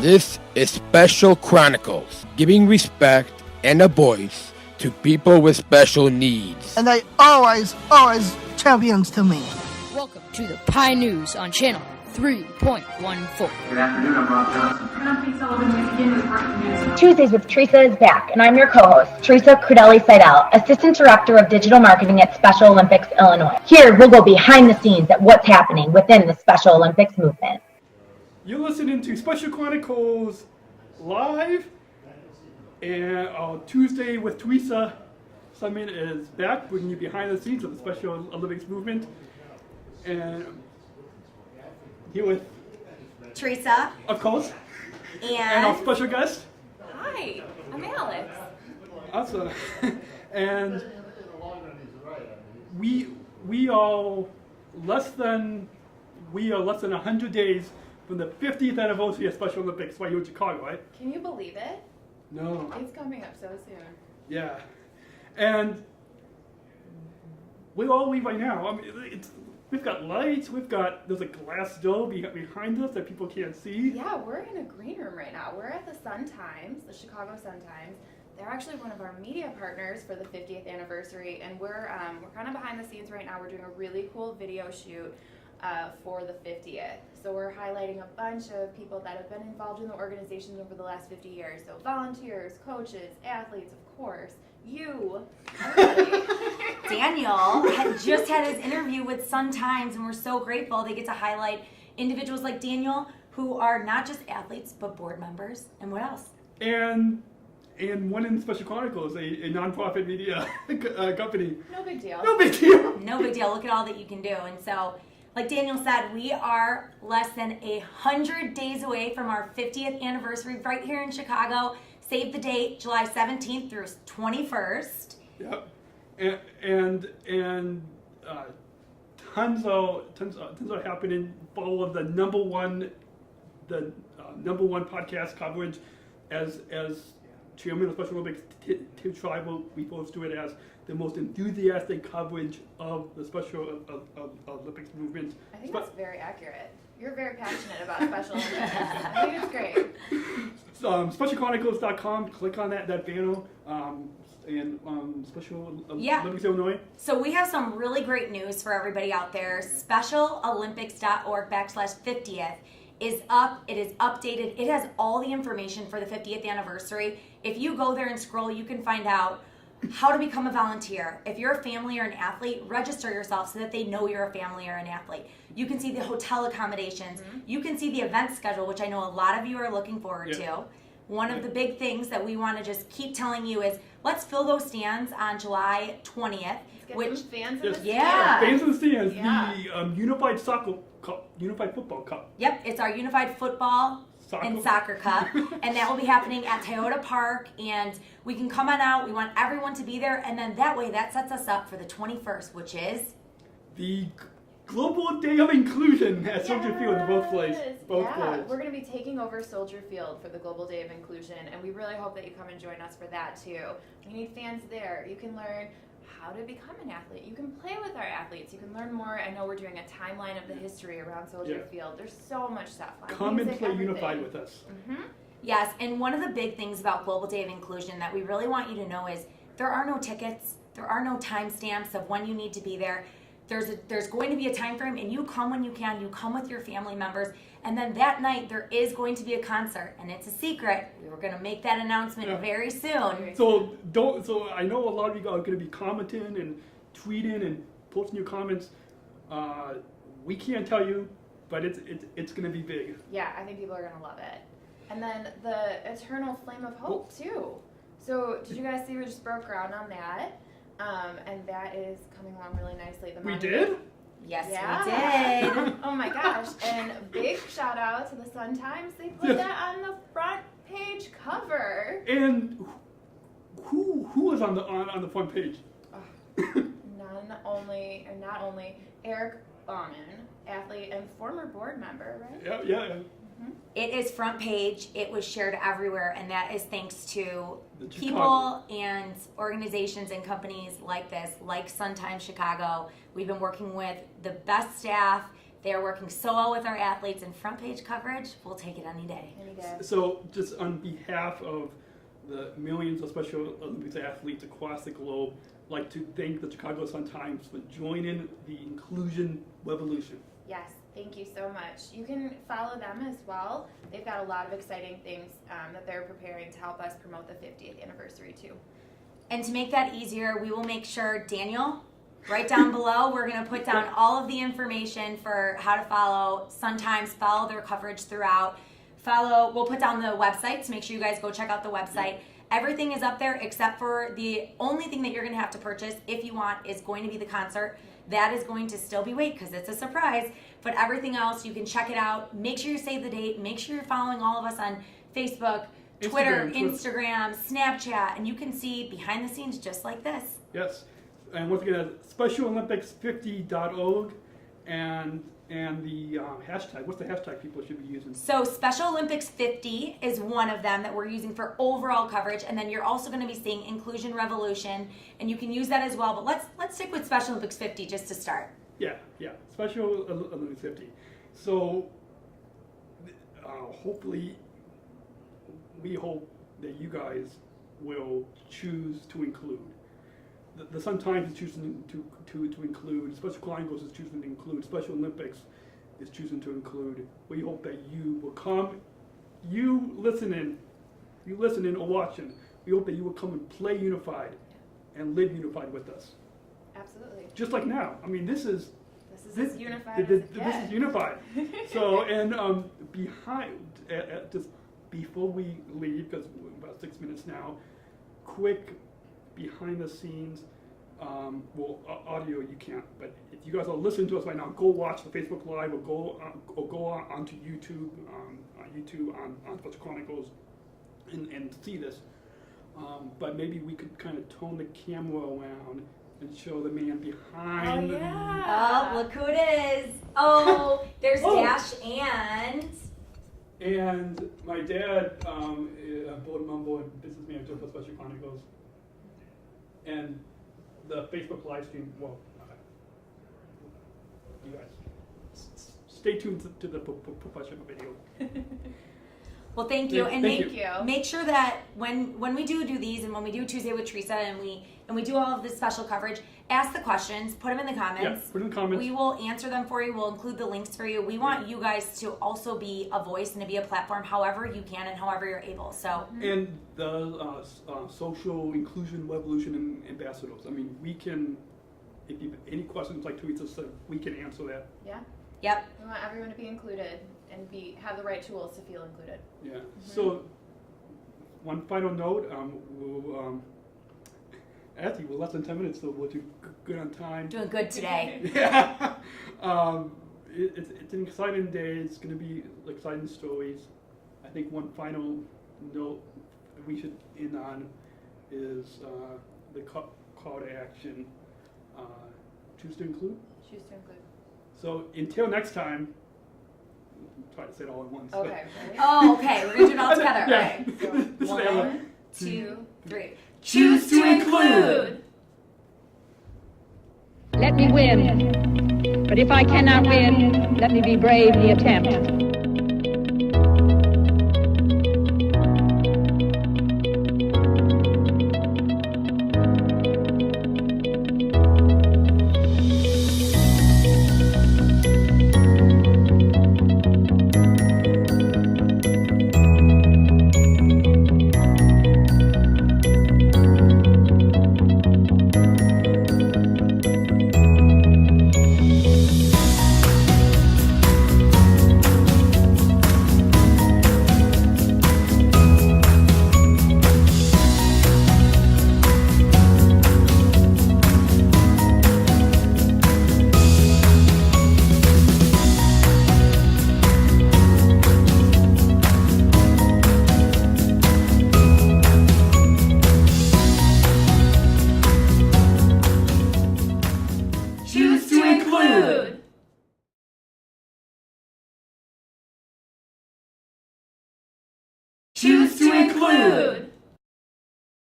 This is Special Chronicles, giving respect and a voice to people with special needs. And they always champions to me. Welcome to the Pie News on Channel 3.14. Good afternoon, I'm Rob Johnson. Tuesdays with Teresa is back, and I'm your co-host, Teresa Credelli-Seidel, Assistant Director of Digital Marketing at Special Olympics, Illinois. Here, we'll go behind the scenes at what's happening within the Special Olympics movement. You're listening to Special Chronicles live, and Tuesday with Teresa Summit is back, bringing you behind the scenes of the Special Olympics movement. And here with Teresa, of course, and our special guest. Hi, I'm Alex. Awesome. And we are less than 100 days from the 50th anniversary of Special Olympics right here in Chicago, right? Can you believe it? No. It's coming up so soon. Yeah. And where are we right now? I mean, we've got lights, there's a glass door behind us that people can't see. Yeah, we're in a green room right now. We're at the Sun-Times, the Chicago Sun-Times. They're actually one of our media partners for the 50th anniversary, and we're kind of behind the scenes right now. We're doing a really cool video shoot for the 50th. So we're highlighting a bunch of people that have been involved in the organization over the last 50 years. So volunteers, coaches, athletes, of course, you. Daniel had just had his interview with Sun-Times, and we're so grateful they get to highlight individuals like Daniel who are not just athletes but board members. And what else? And one in Special Chronicles, a non-profit media company. No big deal. No big deal. No big deal. Look at all that you can do. And so, like Daniel said, we are less than 100 days away from our 50th anniversary right here in Chicago. Save the date, July 17th through 21st. Yep. And tons are happening. Follow the number one podcast coverage as chairman of Special Olympics. Tim Schreiber refers to it as the most enthusiastic coverage of the Special Olympics movement. I think that's very accurate. You're very passionate about Special Olympics. I think it's great. SpecialChronicles.com. Click on that banner. And Special Olympics Illinois. So we have some really great news for everybody out there. SpecialOlympics.org/50th is up. It is updated. It has all the information for the 50th anniversary. If you go there and scroll, you can find out how to become a volunteer. If you're a family or an athlete, register yourself so that they know you're a family or an athlete. You can see the hotel accommodations. Mm-hmm. You can see the event schedule, which I know a lot of you are looking forward to. One of the big things that we want to just keep telling you is let's fill those stands on July 20th. Let's get some fans in the stands. Yeah. Fans in the stands. Yeah. The Unified Football Cup. Yep, it's our Unified Football and Soccer Cup, and that will be happening at Toyota Park, and we can come on out. We want everyone to be there, and then that way that sets us up for the 21st, which is the Global Day of Inclusion at Soldier Field, both places. We're going to be taking over Soldier Field for the Global Day of Inclusion, and we really hope that you come and join us for that too. We need fans there. You can learn how to become an athlete. You can play with our athletes. You can learn more. I know we're doing a timeline of the history around Soldier Field. There's so much stuff. Come and play unified with us. Mm-hmm. Yes, and one of the big things about Global Day of Inclusion that we really want you to know is there are no tickets. There are no timestamps of when you need to be there. There's going to be a time frame, and you come when you can. You come with your family members, and then that night there is going to be a concert, and it's a secret. We were going to make that announcement very soon. So I know a lot of you are going to be commenting and tweeting and posting your comments. We can't tell you, but it's going to be big. Yeah, I think people are going to love it. And then the Eternal Flame of Hope too. So did you guys see we just broke ground on that? And that is coming along really nicely. We did? Yes, we did. Oh my gosh. And big shout out to the Sun-Times. They put that on the front page cover. And who was on the front page? Not only Eric Bauman, athlete and former board member, right? Yeah. Mm-hmm. It is front page. It was shared everywhere, and that is thanks to people and organizations and companies like this, like Sun-Times Chicago. We've been working with the best staff They are working so well with our athletes, and front page coverage, we'll take it any day. Any day. So just on behalf of the millions of Special Olympics athletes across the globe, I'd like to thank the Chicago Sun-Times for joining the inclusion revolution. Yes, thank you so much. You can follow them as well. They've got a lot of exciting things that they're preparing to help us promote the 50th anniversary too. And to make that easier, we will make sure, Daniel, right down below, we're going to put down all of the information for how to follow Sun-Times, follow their coverage throughout. We'll put down the website, so make sure you guys go check out the website. Everything is up there except for the only thing that you're going to have to purchase if you want is going to be the concert. That is going to still be because it's a surprise. But everything else, you can check it out. Make sure you save the date. Make sure you're following all of us on Facebook, Twitter, Instagram, Snapchat, and you can see behind the scenes just like this. Yes, and once again, SpecialOlympics50.org and the hashtag. What's the hashtag people should be using? So SpecialOlympics50 is one of them that we're using for overall coverage, and then you're also going to be seeing Inclusion Revolution, and you can use that as well. But let's stick with SpecialOlympics50 just to start. Yeah, Special Olympics 50. So hopefully, we hope that you guys will choose to include. The Sun-Times is choosing to include. Special Chronicles is choosing to include. Special Olympics is choosing to include. We hope that you will come. You listening or watching. We hope that you will come and play unified, and live unified with us. Absolutely. Just like now. I mean, this is as unified this as it gets. is unified. So, and just before we leave, because we're about 6 minutes now, quick behind the scenes, audio you can't, but if you guys are listening to us right now, go watch the Facebook Live or go onto YouTube, on Special Chronicles and see this. But maybe we could kind of tone the camera around and show the man behind. Oh, yeah. Oh, look who it is. Oh, there's Dash and... And my dad, board member and business manager for Special Chronicles. And the Facebook live stream, you guys, stay tuned to the professional video. Well, thank you, and Thank make sure that when we do these, and when we do Tuesday with Teresa, and we do all of this special coverage, ask the questions, put them in the comments. Yeah, put in the comments. We will answer them for you. We'll include the links for you. We want you guys to also be a voice and to be a platform, however you can and however you're able. So. And the social inclusion revolution ambassadors. I mean, we can. If you have any questions, like Teresa said, we can answer that. Yeah. Yep. We want everyone to be included and have the right tools to feel included. Yeah. So, one final note. Actually, we're less than 10 minutes, so we'll do good on time. Doing good today. Yeah. It's an exciting day. It's going to be exciting stories. I think one final note that we should end on is the call to action. Choose to include. Choose to include. So until next time, try to say it all at once. Okay. Oh, okay. We're gonna do it all together. Yeah. Okay. So, This is 1, 2, 3. Choose to include. Let me win. But if I cannot win, let me be brave in the attempt. Choose to include.